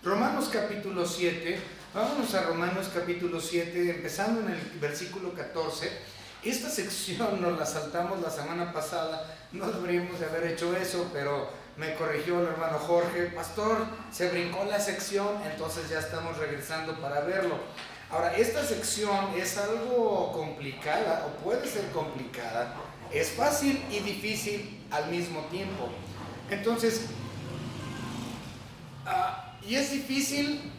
Romanos capítulo 7, vámonos a Romanos capítulo 7, empezando en el versículo 14. Esta sección nos la saltamos la semana pasada, no deberíamos de haber hecho eso, pero me corrigió el hermano Jorge, pastor, se brincó la sección, entonces ya estamos regresando para verlo. Ahora, esta sección es algo complicada, o puede ser complicada, es fácil y difícil al mismo tiempo. Entonces, y es difícil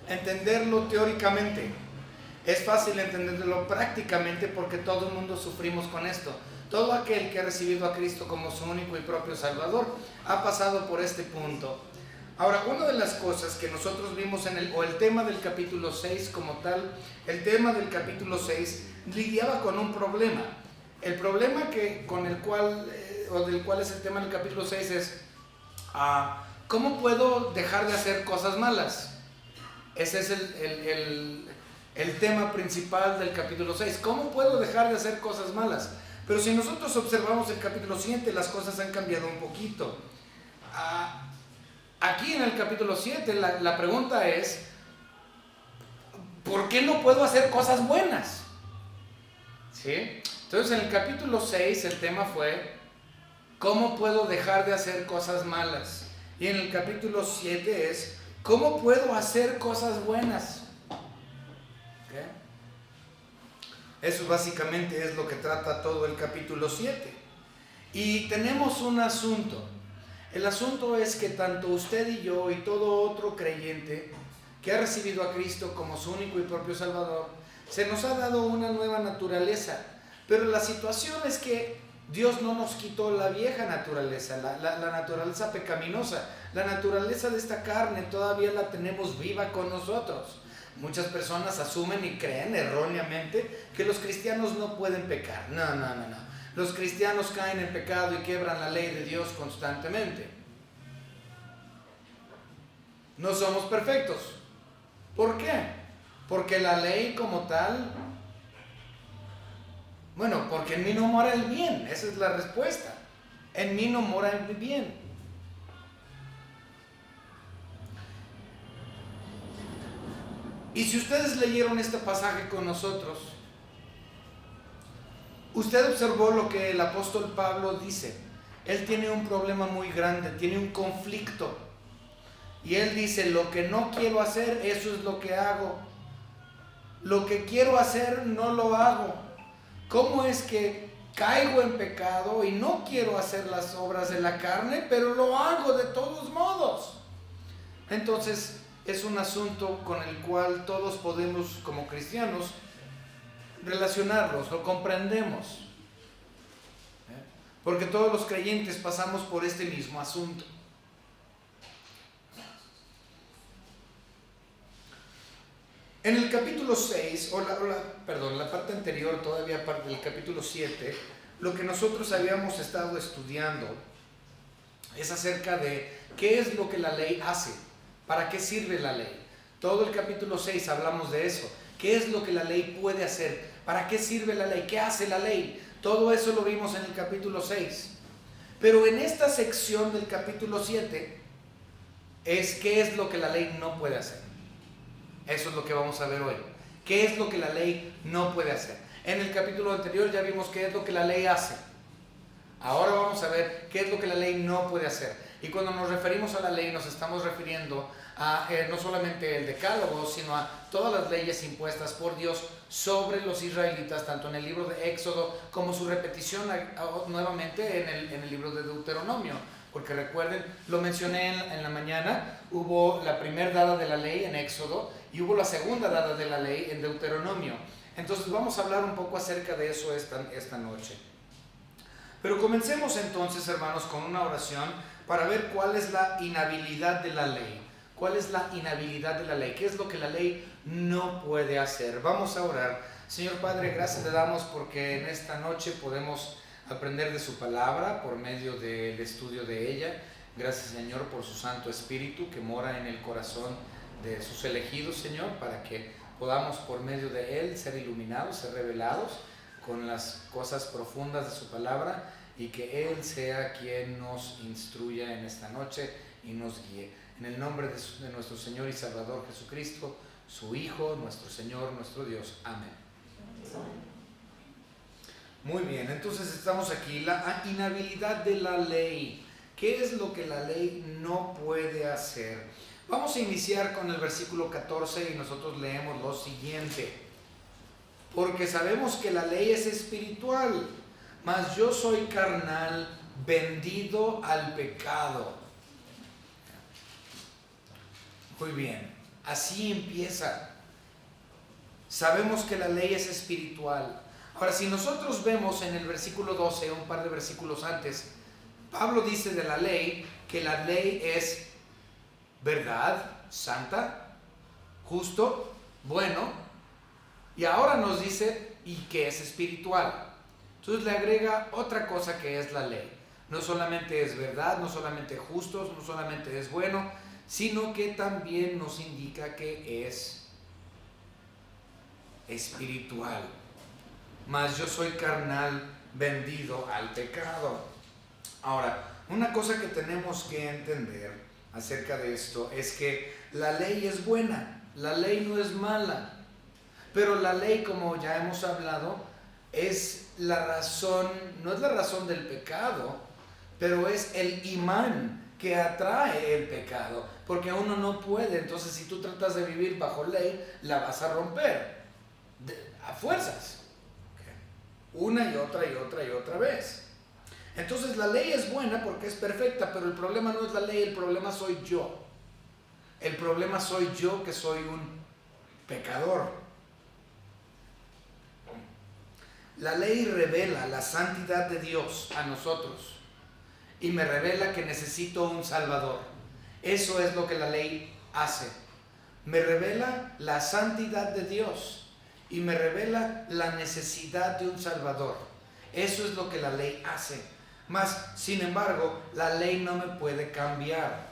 entenderlo teóricamente, es fácil entenderlo prácticamente porque todo el mundo sufrimos con esto. Todo aquel que ha recibido a Cristo como su único y propio Salvador ha pasado por este punto. Ahora, una de las cosas que nosotros vimos en el tema del capítulo 6 como tal, el tema del capítulo 6 lidiaba con un problema. El problema del cual es el tema del capítulo 6 es ¿cómo puedo dejar de hacer cosas malas? Ese es el tema principal del capítulo 6. ¿Cómo puedo dejar de hacer cosas malas? Pero si nosotros observamos el capítulo 7, las cosas han cambiado un poquito. Aquí en el capítulo 7 la pregunta es, ¿por qué no puedo hacer cosas buenas? ¿Sí? Entonces en el capítulo 6 el tema fue, ¿cómo puedo dejar de hacer cosas malas? Y en el capítulo 7 es, ¿cómo puedo hacer cosas buenas? ¿Okay? Eso básicamente es lo que trata todo el capítulo 7. Y tenemos un asunto. El asunto es que tanto usted y yo y todo otro creyente que ha recibido a Cristo como su único y propio Salvador, se nos ha dado una nueva naturaleza. Pero la situación es que Dios no nos quitó la vieja naturaleza, la naturaleza pecaminosa. La naturaleza de esta carne todavía la tenemos viva con nosotros. Muchas personas asumen y creen erróneamente que los cristianos no pueden pecar. No. Los cristianos caen en pecado y quiebran la ley de Dios constantemente. No somos perfectos. ¿Por qué? Porque la ley como tal... Bueno, porque en mí no mora el bien, esa es la respuesta. En mí no mora el bien. Y si ustedes leyeron este pasaje con nosotros, usted observó lo que el apóstol Pablo dice. Él tiene un problema muy grande, tiene un conflicto. Y él dice, lo que no quiero hacer, eso es lo que hago. Lo que quiero hacer, no lo hago. ¿Cómo es que caigo en pecado y no quiero hacer las obras de la carne, pero lo hago de todos modos? Entonces es un asunto con el cual todos podemos, como cristianos, relacionarlos, lo comprendemos. Porque todos los creyentes pasamos por este mismo asunto. En el capítulo 6, la parte anterior, todavía parte del capítulo 7, lo que nosotros habíamos estado estudiando es acerca de qué es lo que la ley hace, para qué sirve la ley. Todo el capítulo 6 hablamos de eso. ¿Qué es lo que la ley puede hacer? ¿Para qué sirve la ley? ¿Qué hace la ley? Todo eso lo vimos en el capítulo 6. Pero en esta sección del capítulo 7 es qué es lo que la ley no puede hacer. Eso es lo que vamos a ver hoy. ¿Qué es lo que la ley no puede hacer? En el capítulo anterior ya vimos qué es lo que la ley hace. Ahora vamos a ver qué es lo que la ley no puede hacer. Y cuando nos referimos a la ley nos estamos refiriendo a no solamente el decálogo, sino a todas las leyes impuestas por Dios sobre los israelitas, tanto en el libro de Éxodo como su repetición nuevamente en el libro de Deuteronomio. Porque recuerden, lo mencioné en la mañana, hubo la primera dada de la ley en Éxodo y hubo la segunda dada de la ley en Deuteronomio. Entonces vamos a hablar un poco acerca de eso esta noche. Pero comencemos entonces, hermanos, con una oración para ver cuál es la inhabilidad de la ley. ¿Cuál es la inhabilidad de la ley? ¿Qué es lo que la ley no puede hacer? Vamos a orar. Señor Padre, gracias le damos porque en esta noche podemos aprender de su palabra por medio del estudio de ella. Gracias, Señor, por su Santo Espíritu que mora en el corazón de sus elegidos, Señor, para que podamos por medio de él ser iluminados, ser revelados con las cosas profundas de su palabra y que él sea quien nos instruya en esta noche y nos guíe. En el nombre de nuestro Señor y Salvador Jesucristo, su Hijo, nuestro Señor, nuestro Dios. Amén. Muy bien, entonces estamos aquí. La inhabilidad de la ley. ¿Qué es lo que la ley no puede hacer? Vamos a iniciar con el versículo 14 y nosotros leemos lo siguiente. Porque sabemos que la ley es espiritual, mas yo soy carnal, vendido al pecado. Muy bien, así empieza. Sabemos que la ley es espiritual. Ahora, si nosotros vemos en el versículo 12, un par de versículos antes, Pablo dice de la ley que la ley es verdad, santa, justo, bueno, y ahora nos dice y que es espiritual. Entonces le agrega otra cosa que es la ley. No solamente es verdad, no solamente justo, no solamente es bueno, sino que también nos indica que es espiritual. Mas yo soy carnal, vendido al pecado. Ahora, una cosa que tenemos que entender acerca de esto es que la ley es buena, la ley no es mala, pero la ley, como ya hemos hablado, es la razón, no es la razón del pecado, pero es el imán que atrae el pecado, porque uno no puede. Entonces, si tú tratas de vivir bajo ley, la vas a romper a fuerzas, una y otra y otra y otra vez. Entonces la ley es buena porque es perfecta, pero el problema no es la ley, el problema soy yo. El problema soy yo, que soy un pecador. La ley revela la santidad de Dios a nosotros y me revela que necesito un Salvador. Eso es lo que la ley hace. Me revela la santidad de Dios y me revela la necesidad de un Salvador. Eso es lo que la ley hace. Mas, sin embargo, la ley no me puede cambiar.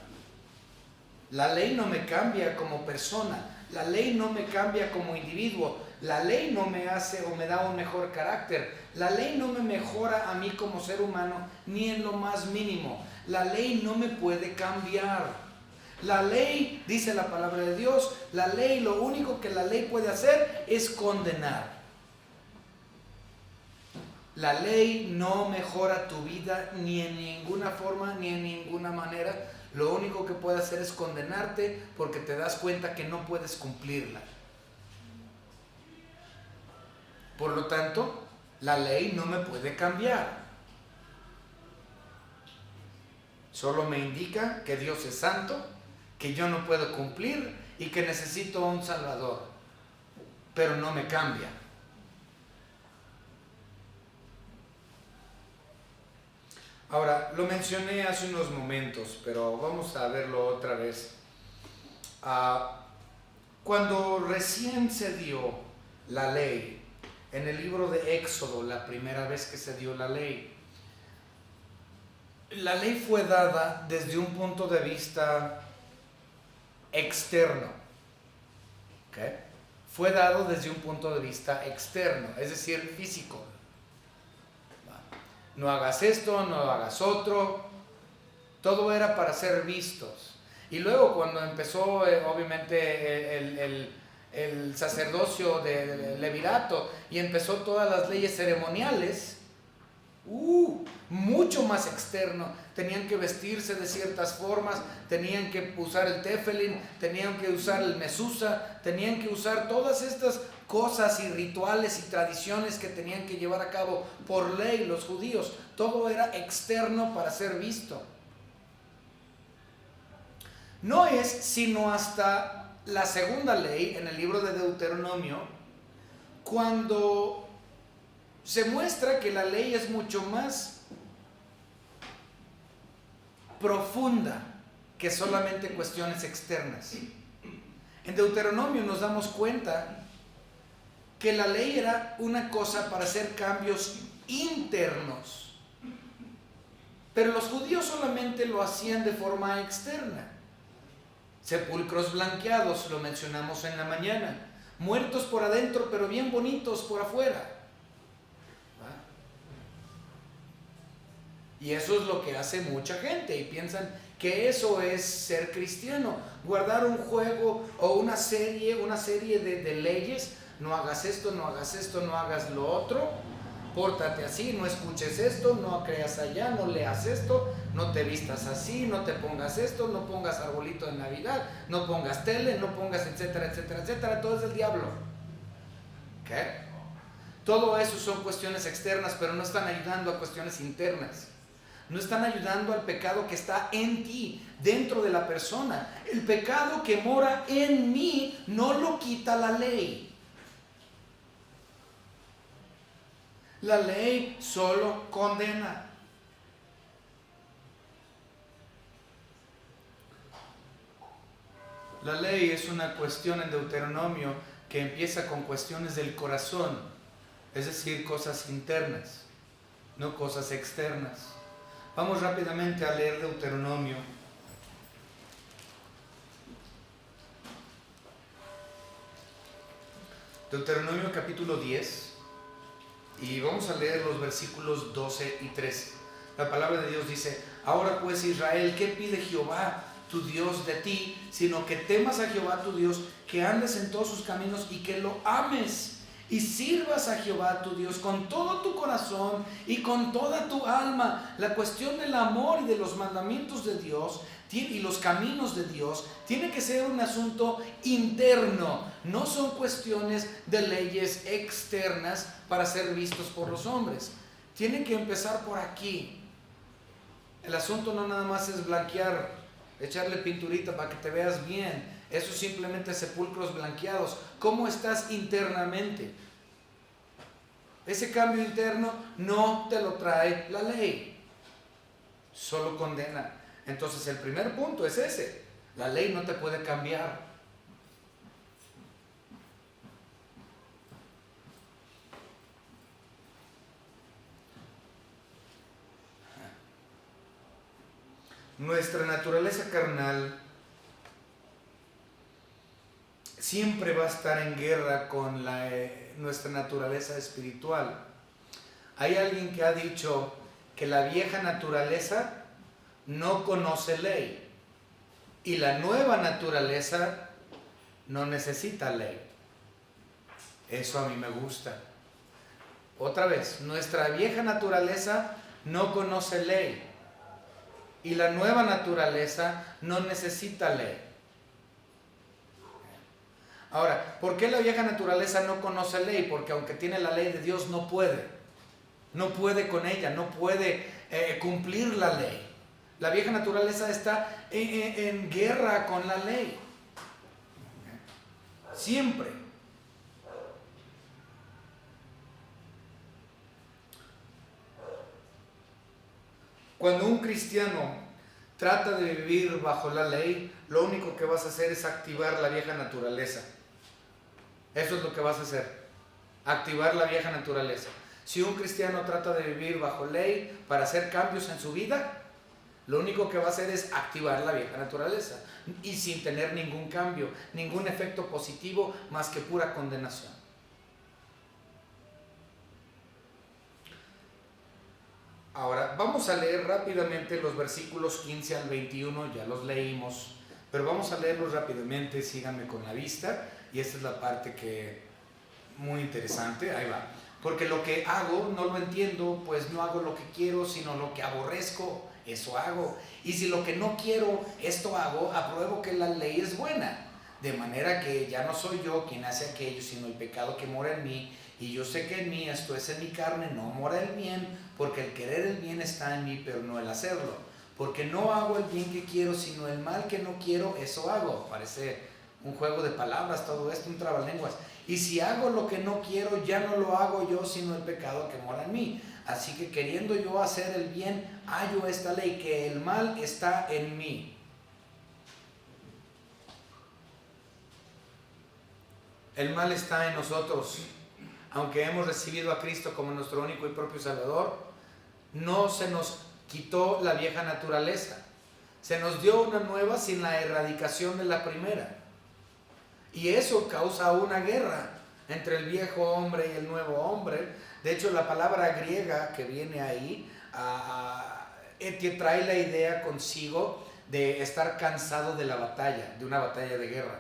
La ley no me cambia como persona. La ley no me cambia como individuo. La ley no me hace o me da un mejor carácter. La ley no me mejora a mí como ser humano ni en lo más mínimo. La ley no me puede cambiar. La ley, dice la palabra de Dios, la ley, lo único que la ley puede hacer es condenar. La ley no mejora tu vida ni en ninguna forma ni en ninguna manera. Lo único que puede hacer es condenarte porque te das cuenta que no puedes cumplirla. Por lo tanto, la ley no me puede cambiar. Solo me indica que Dios es santo, que yo no puedo cumplir y que necesito un Salvador. Pero no me cambia. Ahora, lo mencioné hace unos momentos, pero vamos a verlo otra vez. Cuando recién se dio la ley, en el libro de Éxodo, la primera vez que se dio la ley fue dada desde un punto de vista externo. ¿Okay? Fue dado desde un punto de vista externo, es decir, físico. No hagas esto, no hagas otro. Todo era para ser vistos. Y luego cuando empezó obviamente el sacerdocio de Levirato y empezó todas las leyes ceremoniales, mucho más externo. Tenían que vestirse de ciertas formas, tenían que usar el tefilín, tenían que usar el mesusa, tenían que usar todas estas cosas y rituales y tradiciones que tenían que llevar a cabo por ley los judíos. Todo era externo para ser visto. No es sino hasta la segunda ley, en el libro de Deuteronomio, cuando se muestra que la ley es mucho más profunda que solamente cuestiones externas. En Deuteronomio nos damos cuenta que la ley era una cosa para hacer cambios internos, pero los judíos solamente lo hacían de forma externa. Sepulcros blanqueados, lo mencionamos en la mañana, muertos por adentro pero bien bonitos por afuera. Y eso es lo que hace mucha gente y piensan que eso es ser cristiano. Guardar un juego o una serie de leyes. No hagas esto, no hagas esto, no hagas lo otro. Pórtate así, no escuches esto, no creas allá, no leas esto, no te vistas así, no te pongas esto, no pongas arbolito de Navidad, no pongas tele, no pongas etcétera, etcétera, etcétera. Todo es el diablo. ¿Qué? Todo eso son cuestiones externas, pero no están ayudando a cuestiones internas. No están ayudando al pecado que está en ti, dentro de la persona. El pecado que mora en mí no lo quita la ley. La ley solo condena. La ley es una cuestión en Deuteronomio que empieza con cuestiones del corazón, es decir, cosas internas, no cosas externas. Vamos rápidamente a leer Deuteronomio. Deuteronomio capítulo 10. Y vamos a leer los versículos 12 y 13. La palabra de Dios dice: ahora pues, Israel, ¿qué pide Jehová tu Dios de ti? Sino que temas a Jehová tu Dios, que andes en todos sus caminos y que lo ames, y sirvas a Jehová tu Dios con todo tu corazón y con toda tu alma. La cuestión del amor y de los mandamientos de Dios y los caminos de Dios tiene que ser un asunto interno, no son cuestiones de leyes externas para ser vistos por los hombres. Tiene que empezar por aquí. El asunto no nada más es blanquear, echarle pinturita para que te veas bien. Eso es simplemente sepulcros blanqueados. ¿Cómo estás internamente? Ese cambio interno no te lo trae la ley, solo condena. Entonces el primer punto es ese: la ley no te puede cambiar. Nuestra naturaleza carnal siempre va a estar en guerra con nuestra naturaleza espiritual. Hay alguien que ha dicho que la vieja naturaleza no conoce ley y la nueva naturaleza no necesita ley. Eso a mí me gusta. Otra vez, nuestra vieja naturaleza no conoce ley y la nueva naturaleza no necesita ley. Ahora, ¿por qué la vieja naturaleza no conoce ley? Porque aunque tiene la ley de Dios, no puede con ella, no puede cumplir la ley. La vieja naturaleza está en guerra con la ley. Siempre. Cuando un cristiano trata de vivir bajo la ley, lo único que vas a hacer es activar la vieja naturaleza. Eso es lo que vas a hacer, activar la vieja naturaleza. Si un cristiano trata de vivir bajo ley para hacer cambios en su vida, lo único que va a hacer es activar la vieja naturaleza y sin tener ningún cambio, ningún efecto positivo más que pura condenación. Ahora, vamos a leer rápidamente los versículos 15 al 21, ya los leímos, pero vamos a leerlos rápidamente, síganme con la vista, y esta es la parte que muy interesante, ahí va. Porque lo que hago no lo entiendo, pues no hago lo que quiero, sino lo que aborrezco, eso hago. Y si lo que no quiero, esto hago, apruebo que la ley es buena. De manera que ya no soy yo quien hace aquello, sino el pecado que mora en mí. Y yo sé que en mí, esto es en mi carne, no mora el bien, porque el querer el bien está en mí, pero no el hacerlo. Porque no hago el bien que quiero, sino el mal que no quiero, eso hago. Parece un juego de palabras todo esto, un trabalenguas. Y si hago lo que no quiero, ya no lo hago yo, sino el pecado que mora en mí. Así que queriendo yo hacer el bien, hallo esta ley, que el mal está en mí. El mal está en nosotros. Aunque hemos recibido a Cristo como nuestro único y propio Salvador, no se nos quitó la vieja naturaleza. Se nos dio una nueva sin la erradicación de la primera. Y eso causa una guerra entre el viejo hombre y el nuevo hombre. De hecho, la palabra griega que viene ahí que trae la idea consigo de estar cansado de la batalla, de una batalla de guerra.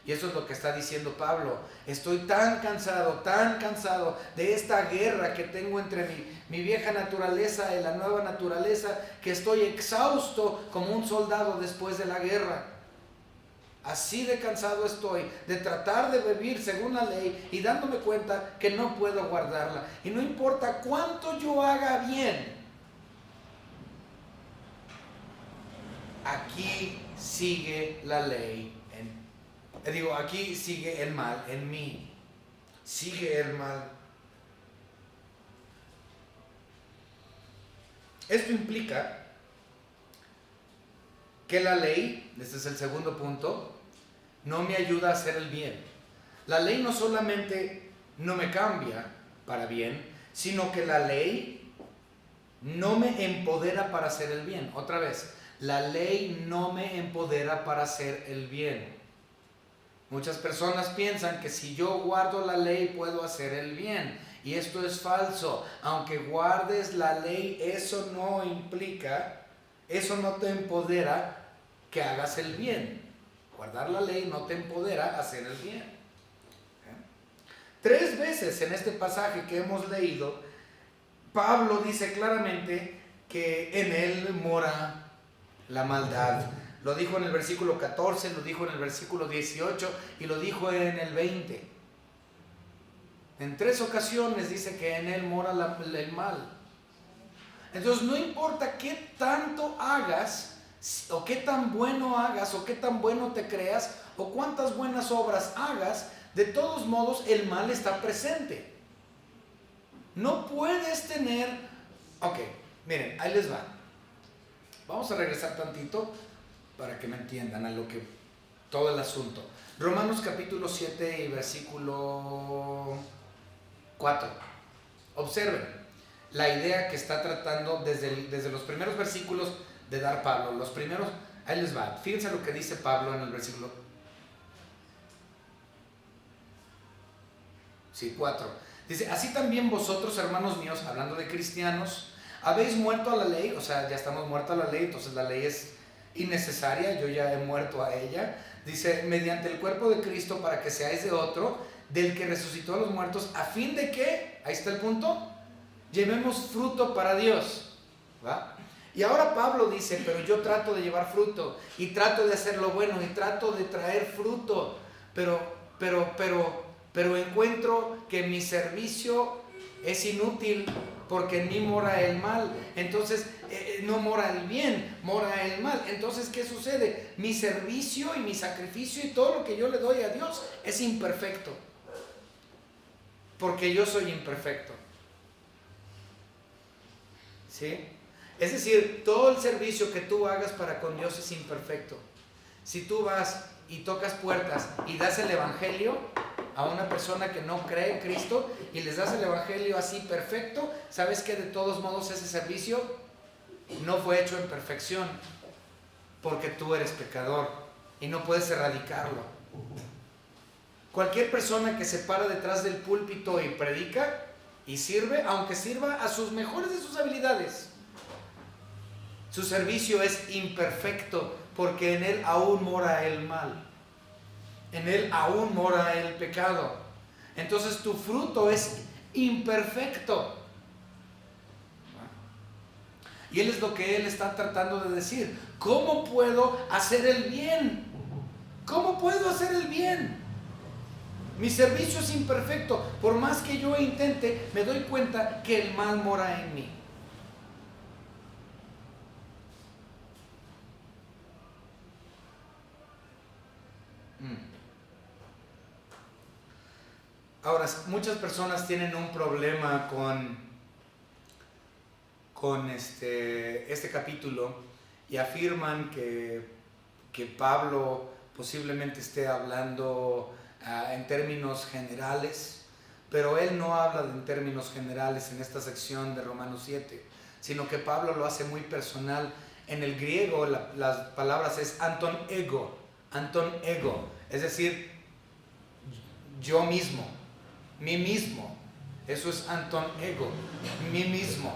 Y eso es lo que está diciendo Pablo. Estoy tan cansado de esta guerra que tengo entre mi vieja naturaleza y la nueva naturaleza, que estoy exhausto como un soldado después de la guerra. Así de cansado estoy de tratar de vivir según la ley y dándome cuenta que no puedo guardarla. Y no importa cuánto yo haga bien, aquí sigue la ley. Aquí sigue el mal en mí. Sigue el mal. Esto implica que la ley, este es el segundo punto, no me ayuda a hacer el bien. La ley no solamente no me cambia para bien, sino que la ley no me empodera para hacer el bien. Otra vez, la ley no me empodera para hacer el bien. Muchas personas piensan que si yo guardo la ley puedo hacer el bien. Y esto es falso. Aunque guardes la ley, eso no implica, eso no te empodera que hagas el bien. Guardar la ley no te empodera a hacer el bien. 3 veces en este pasaje que hemos leído, Pablo dice claramente que en él mora la maldad. Lo dijo en el versículo 14, lo dijo en el versículo 18 y lo dijo en el 20. En 3 ocasiones dice que en él mora el mal. Entonces no importa qué tanto hagas, o qué tan bueno hagas, o qué tan bueno te creas, o cuántas buenas obras hagas, de todos modos el mal está presente. No puedes tener... Ok, miren, ahí les va. Vamos a regresar tantito para que me entiendan a lo que todo el asunto. Romanos capítulo 7 y versículo 4. Observen la idea que está tratando desde los primeros versículos de dar Pablo. Los primeros, ahí les va. Fíjense lo que dice Pablo en el versículo 4. Dice, así también vosotros, hermanos míos, hablando de cristianos, habéis muerto a la ley. O sea, ya estamos muertos a la ley, entonces la ley es innecesaria, yo ya he muerto a ella. Dice, mediante el cuerpo de Cristo, para que seáis de otro, del que resucitó a los muertos, a fin de que, ahí está el punto, llevemos fruto para Dios. ¿Va? Y ahora Pablo dice, pero yo trato de llevar fruto, y trato de hacer lo bueno, y trato de traer fruto, pero encuentro que mi servicio es inútil, porque en mí mora el mal. Entonces no mora el bien, mora el mal. Entonces, ¿qué sucede? Mi servicio y mi sacrificio y todo lo que yo le doy a Dios es imperfecto, porque yo soy imperfecto. ¿Sí? Es decir, todo el servicio que tú hagas para con Dios es imperfecto. Si tú vas y tocas puertas y das el evangelio a una persona que no cree en Cristo y les das el evangelio así perfecto, sabes que de todos modos ese servicio no fue hecho en perfección, porque tú eres pecador y no puedes erradicarlo. Cualquier persona que se para detrás del púlpito y predica y sirve, aunque sirva a sus mejores de sus habilidades, su servicio es imperfecto, porque en él aún mora el mal. En él aún mora el pecado. Entonces tu fruto es imperfecto. Y él es lo que él está tratando de decir. ¿Cómo puedo hacer el bien? ¿Cómo puedo hacer el bien? Mi servicio es imperfecto. Por más que yo intente, me doy cuenta que el mal mora en mí. Ahora, muchas personas tienen un problema con este capítulo y afirman que Pablo posiblemente esté hablando en términos generales, pero él no habla en términos generales en esta sección de Romanos 7, sino que Pablo lo hace muy personal. En el griego las palabras es anton ego, es decir, yo mismo, mí mismo. Eso es anton ego, mí mismo.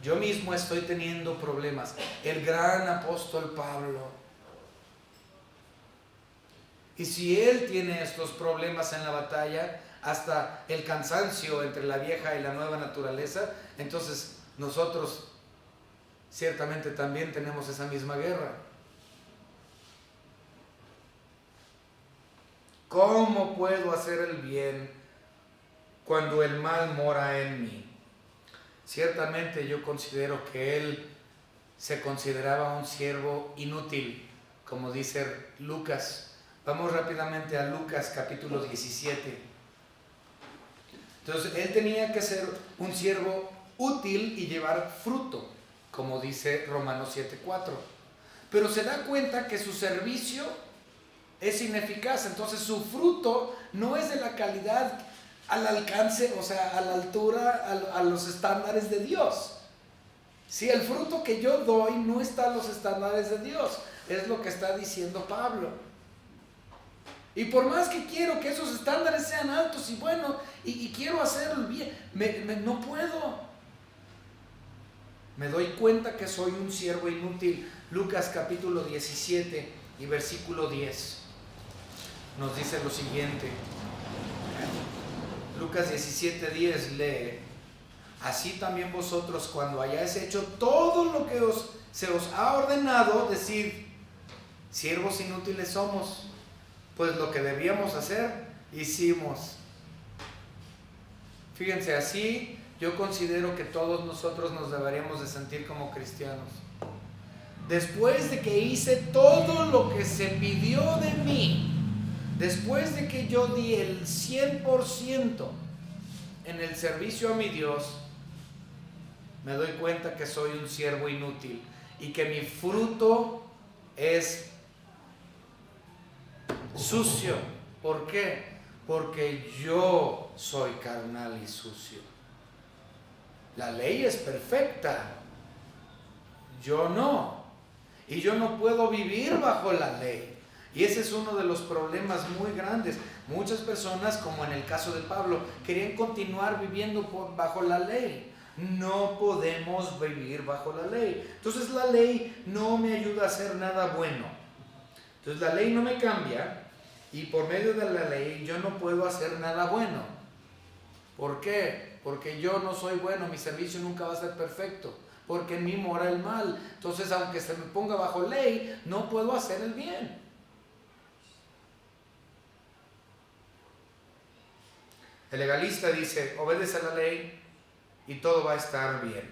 Yo mismo estoy teniendo problemas. El gran apóstol Pablo. Y si él tiene estos problemas en la batalla, hasta el cansancio entre la vieja y la nueva naturaleza, entonces nosotros ciertamente también tenemos esa misma guerra. ¿Cómo puedo hacer el bien cuando el mal mora en mí? Ciertamente yo considero que él se consideraba un siervo inútil, como dice Lucas. Vamos rápidamente a Lucas capítulo 17. Entonces él tenía que ser un siervo útil y llevar fruto, como dice Romanos 7:4. Pero se da cuenta que su servicio es ineficaz, entonces su fruto no es de la calidad al alcance, o sea, a la altura, a los estándares de Dios. Si el fruto que yo doy no está a los estándares de Dios, es lo que está diciendo Pablo. Y por más que quiero que esos estándares sean altos y buenos, y quiero hacerlo bien, no puedo. Me doy cuenta que soy un siervo inútil. Lucas capítulo 17 y versículo 10 nos dice lo siguiente. Lucas 17:10 lee: así también vosotros, cuando hayáis hecho todo lo que se os ha ordenado, decid: siervos inútiles somos, pues lo que debíamos hacer, hicimos. Fíjense, así yo considero que todos nosotros nos deberíamos de sentir como cristianos. Después de que hice todo lo que se pidió de mí, después de que yo di el 100% en el servicio a mi Dios, me doy cuenta que soy un siervo inútil y que mi fruto es sucio. ¿Por qué? Porque yo soy carnal y sucio. La ley es perfecta, yo no. Y yo no puedo vivir bajo la ley. Y ese es uno de los problemas muy grandes. Muchas personas, como en el caso de Pablo, querían continuar viviendo bajo la ley. No podemos vivir bajo la ley. Entonces la ley no me ayuda a hacer nada bueno. Entonces la ley no me cambia, y por medio de la ley yo no puedo hacer nada bueno. ¿Por qué? Porque yo no soy bueno, mi servicio nunca va a ser perfecto, porque en mí mora el mal. Entonces, aunque se me ponga bajo ley, no puedo hacer el bien. El legalista dice: obedece a la ley y todo va a estar bien.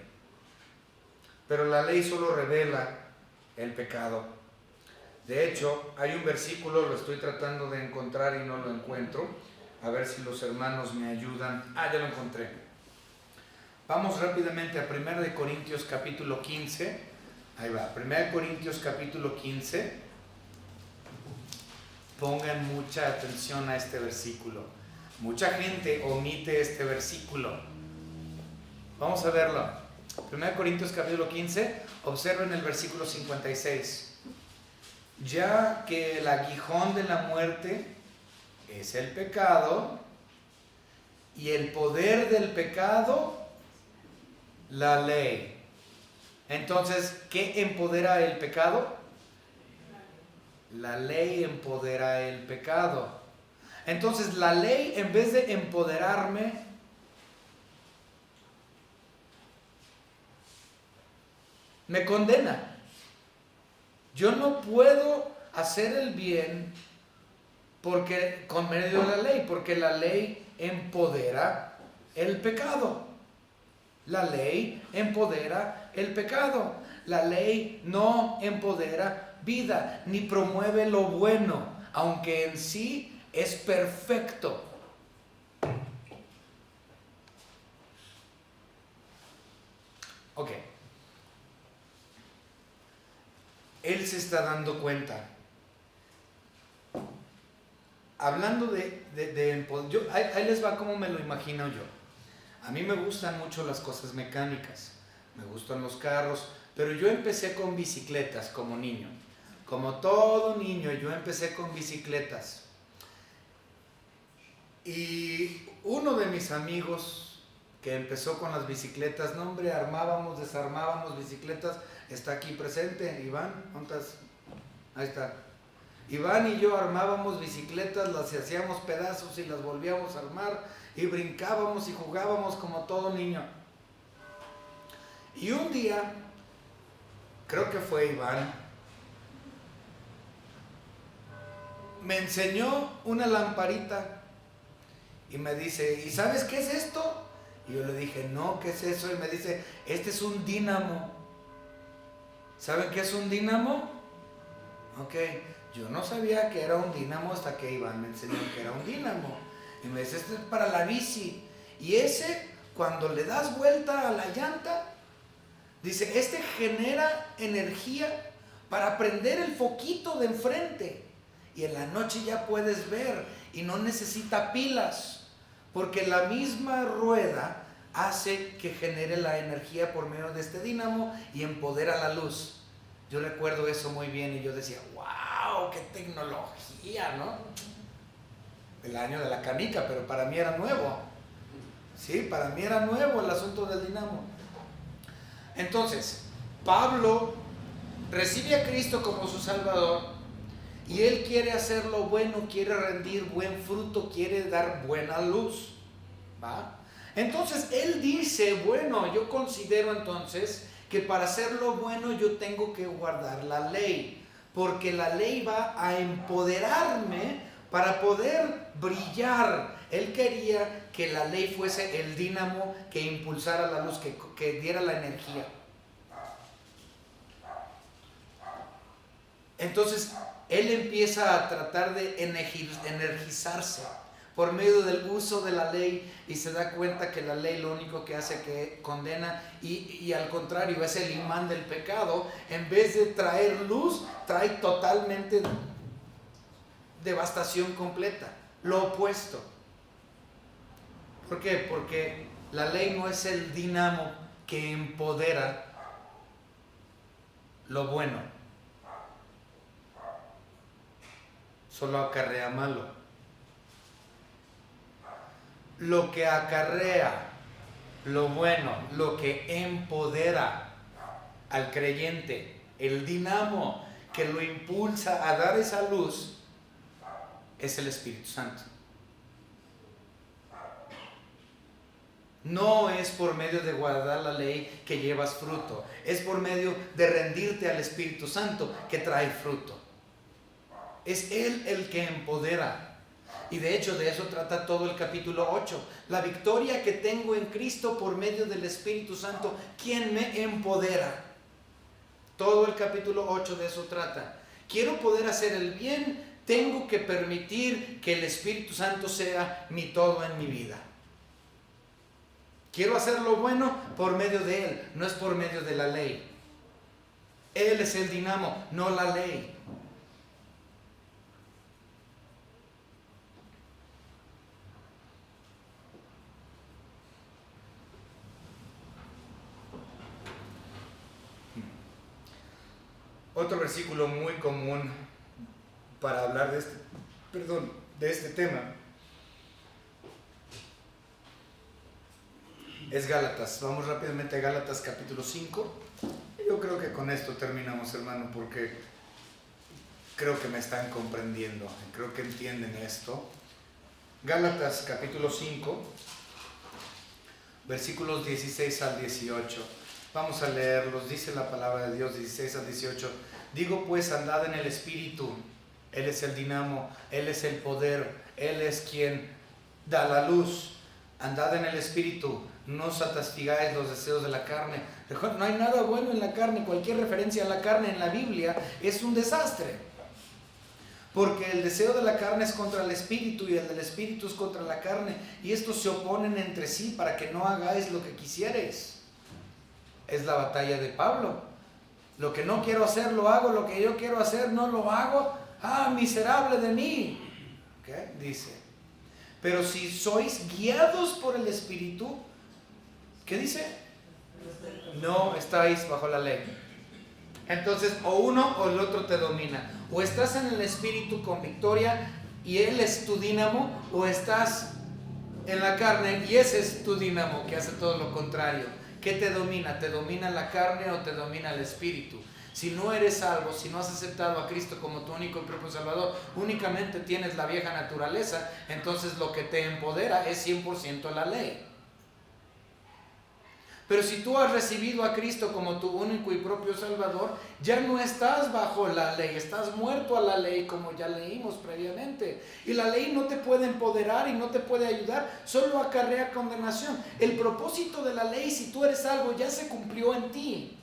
Pero la ley solo revela el pecado. De hecho, hay un versículo, lo estoy tratando de encontrar y no lo encuentro. A ver si los hermanos me ayudan. Ya lo encontré. Vamos rápidamente a 1 Corintios capítulo 15. Ahí va, 1 Corintios capítulo 15. Pongan mucha atención a este versículo. Mucha gente omite este versículo. Vamos a verlo. 1 Corintios capítulo 15, observen el versículo 56. Ya que el aguijón de la muerte es el pecado, y el poder del pecado, la ley. Entonces, ¿qué empodera el pecado? La ley empodera el pecado. Entonces, la ley, en vez de empoderarme, me condena. Yo no puedo hacer el bien porque con medio de la ley, porque la ley empodera el pecado. La ley empodera el pecado. La ley no empodera vida, ni promueve lo bueno, aunque en sí es perfecto. Ok. Él se está dando cuenta. Hablando de ahí les va como me lo imagino yo. A mí me gustan mucho las cosas mecánicas, me gustan los carros, pero yo empecé con bicicletas como niño. Como todo niño, yo empecé con bicicletas. Y uno de mis amigos que empezó con las bicicletas. No, hombre, armábamos, desarmábamos bicicletas. Está aquí presente, Iván, ¿dónde estás? Ahí está. Iván y yo armábamos bicicletas, las hacíamos pedazos y las volvíamos a armar, y brincábamos y jugábamos como todo niño. Y un día, creo que fue Iván, me enseñó una lamparita y me dice, ¿y sabes qué es esto? Y yo le dije, no, ¿qué es eso? Y me dice, este es un dínamo. ¿Saben qué es un dínamo? Ok, yo no sabía que era un dínamo hasta que Iván me enseñó que era un dínamo. Y me dice, este es para la bici. Y ese, cuando le das vuelta a la llanta, dice, este genera energía para prender el foquito de enfrente. Y en la noche ya puedes ver y no necesita pilas, porque la misma rueda hace que genere la energía por medio de este dínamo y empodera la luz. Yo recuerdo eso muy bien y yo decía, wow, qué tecnología, ¿no? El año de la canica, pero para mí era nuevo. Sí, para mí era nuevo el asunto del dínamo. Entonces, Pablo recibe a Cristo como su Salvador y él quiere hacer lo bueno, quiere rendir buen fruto, quiere dar buena luz, ¿va? Entonces él dice, bueno, yo considero entonces que para hacer lo bueno yo tengo que guardar la ley, porque la ley va a empoderarme para poder brillar. Él quería que la ley fuese el dínamo que impulsara la luz, que diera la energía. Entonces él empieza a tratar de energizarse por medio del uso de la ley y se da cuenta que la ley lo único que hace es que condena y al contrario es el imán del pecado. En vez de traer luz, trae totalmente devastación completa, lo opuesto. ¿Por qué? Porque la ley no es el dinamo que empodera lo bueno, solo acarrea malo. Lo que acarrea lo bueno, lo que empodera al creyente, el dinamo que lo impulsa a dar esa luz, es el Espíritu Santo. No es por medio de guardar la ley que llevas fruto, es por medio de rendirte al Espíritu Santo que trae fruto. Es Él el que empodera. Y de hecho de eso trata todo el capítulo 8. La victoria que tengo en Cristo por medio del Espíritu Santo, quien me empodera. Todo el capítulo 8 de eso trata. Quiero poder hacer el bien, tengo que permitir que el Espíritu Santo sea mi todo en mi vida. Quiero hacer lo bueno por medio de Él, no es por medio de la ley. Él es el dinamo, no la ley. Otro versículo muy común para hablar de este tema es Gálatas. Vamos rápidamente a Gálatas capítulo 5. Yo creo que con esto terminamos, hermano, porque creo que me están comprendiendo, creo que entienden esto. Gálatas capítulo 5, versículos 16 al 18. Vamos a leerlos, dice la palabra de Dios, 16 al 18. Digo pues, andad en el Espíritu. Él es el dinamo, Él es el poder, Él es quien da la luz. Andad en el Espíritu, no satisfagáis los deseos de la carne. No hay nada bueno en la carne, cualquier referencia a la carne en la Biblia es un desastre. Porque el deseo de la carne es contra el Espíritu y el del Espíritu es contra la carne. Y estos se oponen entre sí para que no hagáis lo que quisierais. Es la batalla de Pablo. Lo que no quiero hacer lo hago, lo que yo quiero hacer no lo hago. ¡Ah, miserable de mí! ¿Qué? Dice. Pero si sois guiados por el Espíritu, ¿qué dice? No estáis bajo la ley. Entonces, o uno o el otro te domina. O estás en el Espíritu con victoria y Él es tu dínamo, o estás en la carne, y ese es tu dínamo que hace todo lo contrario. ¿Qué te domina? ¿Te domina la carne o te domina el espíritu? Si no eres salvo, si no has aceptado a Cristo como tu único y propio Salvador, únicamente tienes la vieja naturaleza, entonces lo que te empodera es 100% la ley. Pero si tú has recibido a Cristo como tu único y propio Salvador, ya no estás bajo la ley, estás muerto a la ley, como ya leímos previamente. Y la ley no te puede empoderar y no te puede ayudar, solo acarrea condenación. El propósito de la ley, si tú eres salvo, ya se cumplió en ti.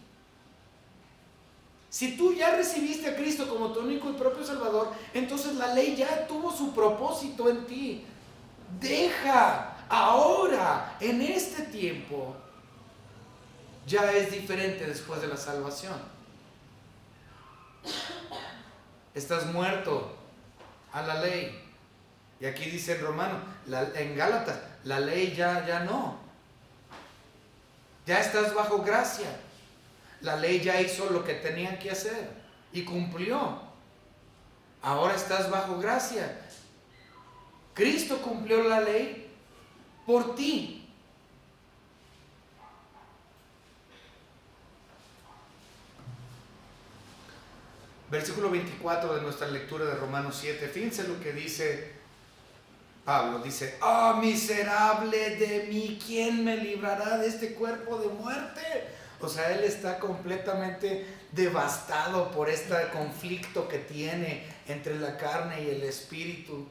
Si tú ya recibiste a Cristo como tu único y propio Salvador, entonces la ley ya tuvo su propósito en ti. Deja ahora, en este tiempo, ya es diferente después de la salvación. Estás muerto a la ley. Y aquí dice en Romano, en Gálatas, la ley ya no. Ya estás bajo gracia. La ley ya hizo lo que tenía que hacer y cumplió. Ahora estás bajo gracia. Cristo cumplió la ley por ti. Versículo 24 de nuestra lectura de Romanos 7. Fíjense lo que dice Pablo. Dice: ¡oh, miserable de mí! ¿Quién me librará de este cuerpo de muerte? O sea, él está completamente devastado por este conflicto que tiene entre la carne y el espíritu.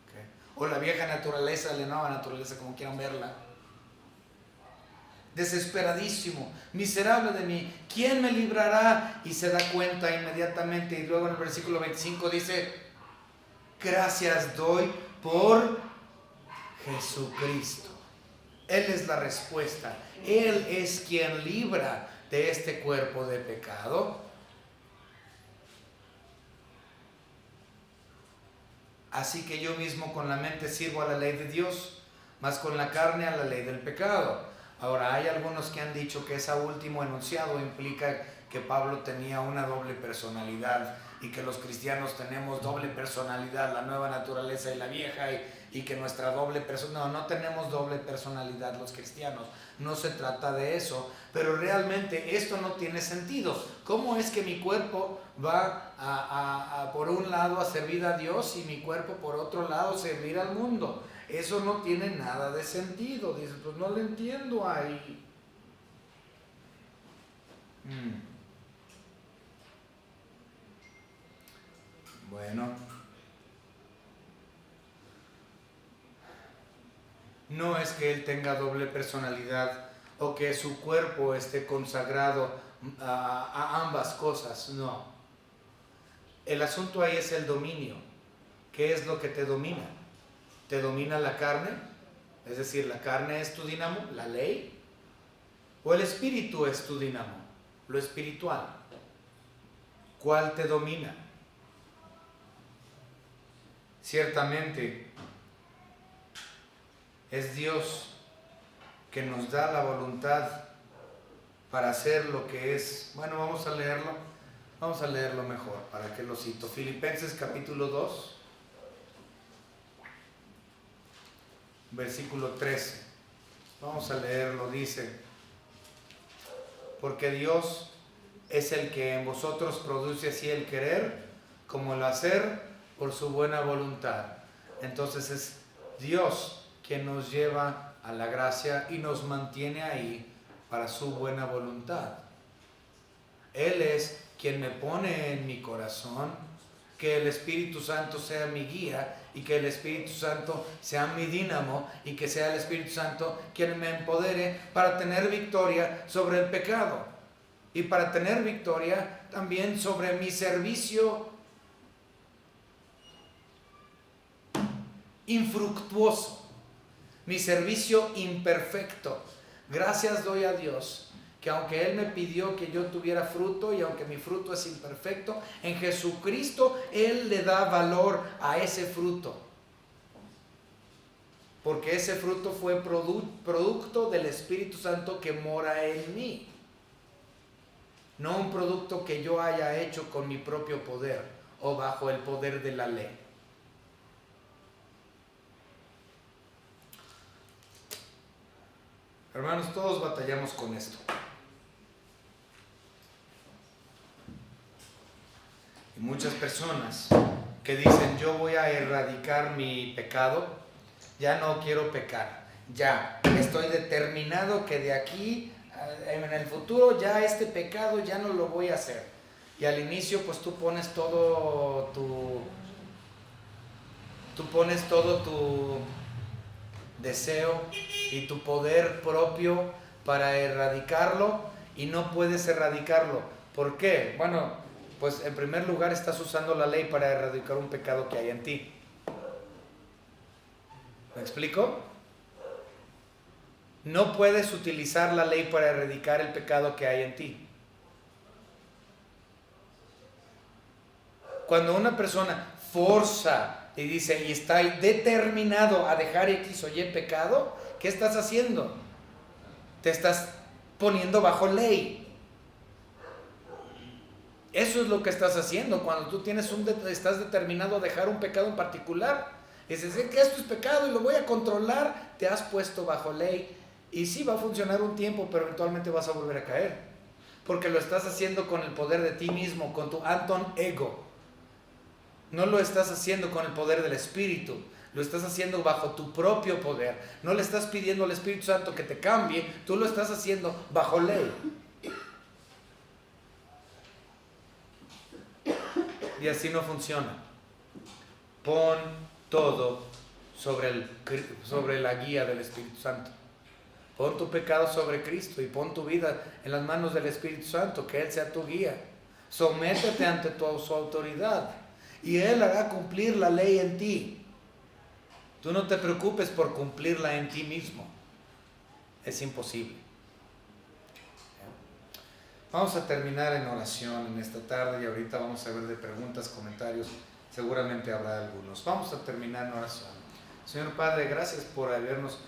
Okay. O la vieja naturaleza, la nueva naturaleza, como quieran verla. Desesperadísimo, miserable de mí, ¿quién me librará? Y se da cuenta inmediatamente. Y luego en el versículo 25 dice: gracias doy por Jesucristo. Él es la respuesta. Él es quien libra de este cuerpo de pecado. Así que yo mismo con la mente sirvo a la ley de Dios, mas con la carne a la ley del pecado. Ahora, hay algunos que han dicho que ese último enunciado implica que Pablo tenía una doble personalidad y que los cristianos tenemos doble personalidad, la nueva naturaleza y la vieja, y que nuestra doble personalidad... No tenemos doble personalidad los cristianos, no se trata de eso, pero realmente esto no tiene sentido. ¿Cómo es que mi cuerpo va por un lado a servir a Dios y mi cuerpo por otro lado a servir al mundo? Eso no tiene nada de sentido. Dice, pues no lo entiendo ahí. Bueno, no es que él tenga doble personalidad o que su cuerpo esté consagrado a ambas cosas, no. El asunto ahí es el dominio. ¿Qué es lo que te domina? ¿Te domina la carne? Es decir, la carne es tu dínamo, la ley. ¿O el espíritu es tu dínamo, lo espiritual? ¿Cuál te domina? Ciertamente es Dios que nos da la voluntad para hacer lo que es. Bueno, vamos a leerlo mejor, para que lo cito. Filipenses capítulo 2, versículo 13. Vamos a leerlo, dice: porque Dios es el que en vosotros produce así el querer como el hacer por su buena voluntad. Entonces es Dios quien nos lleva a la gracia y nos mantiene ahí para su buena voluntad. Él es quien me pone en mi corazón que el Espíritu Santo sea mi guía y que el Espíritu Santo sea mi dínamo y que sea el Espíritu Santo quien me empodere para tener victoria sobre el pecado y para tener victoria también sobre mi servicio infructuoso, mi servicio imperfecto. Gracias doy a Dios que aunque Él me pidió que yo tuviera fruto y aunque mi fruto es imperfecto, en Jesucristo Él le da valor a ese fruto. Porque ese fruto fue producto del Espíritu Santo que mora en mí. No un producto que yo haya hecho con mi propio poder o bajo el poder de la ley. Hermanos, todos batallamos con esto. Y muchas personas que dicen, yo voy a erradicar mi pecado, ya no quiero pecar, ya estoy determinado que de aquí en el futuro ya este pecado ya no lo voy a hacer. Y al inicio pues tú pones todo tu deseo y tu poder propio para erradicarlo, y no puedes erradicarlo. ¿Por qué? Bueno, pues en primer lugar estás usando la ley para erradicar un pecado que hay en ti. ¿Me explico? No puedes utilizar la ley para erradicar el pecado que hay en ti. Cuando una persona forza y dice, y está determinado a dejar X o Y pecado, ¿qué estás haciendo? Te estás poniendo bajo ley. Eso es lo que estás haciendo cuando tú estás determinado a dejar un pecado en particular. Dices que esto es pecado y lo voy a controlar. Te has puesto bajo ley. Y sí, va a funcionar un tiempo, pero eventualmente vas a volver a caer. Porque lo estás haciendo con el poder de ti mismo, con tu Anton ego. No lo estás haciendo con el poder del Espíritu. Lo estás haciendo bajo tu propio poder. No le estás pidiendo al Espíritu Santo que te cambie. Tú lo estás haciendo bajo ley. Y así no funciona. Pon todo sobre la guía del Espíritu Santo. Pon tu pecado sobre Cristo y pon tu vida en las manos del Espíritu Santo, que Él sea tu guía. Sométete ante su autoridad y Él hará cumplir la ley en ti. Tú no te preocupes por cumplirla en ti mismo. Es imposible. Vamos a terminar en oración en esta tarde y ahorita vamos a ver de preguntas, comentarios. Seguramente habrá algunos. Vamos a terminar en oración. Señor Padre, gracias por habernos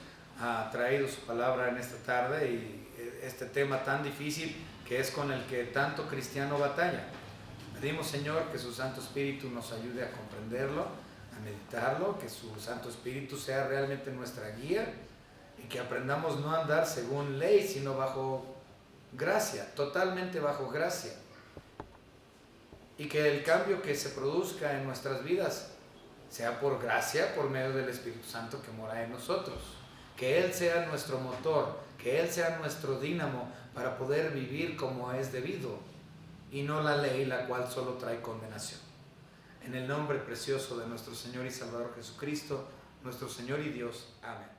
traído su palabra en esta tarde y este tema tan difícil que es con el que tanto cristiano batalla. Pedimos, Señor, que su Santo Espíritu nos ayude a comprenderlo, a meditarlo, que su Santo Espíritu sea realmente nuestra guía y que aprendamos no a andar según ley, sino bajo gracia, totalmente bajo gracia. Y que el cambio que se produzca en nuestras vidas sea por gracia, por medio del Espíritu Santo que mora en nosotros. Que Él sea nuestro motor, que Él sea nuestro dínamo para poder vivir como es debido, y no la ley, la cual solo trae condenación. En el nombre precioso de nuestro Señor y Salvador Jesucristo, nuestro Señor y Dios. Amén.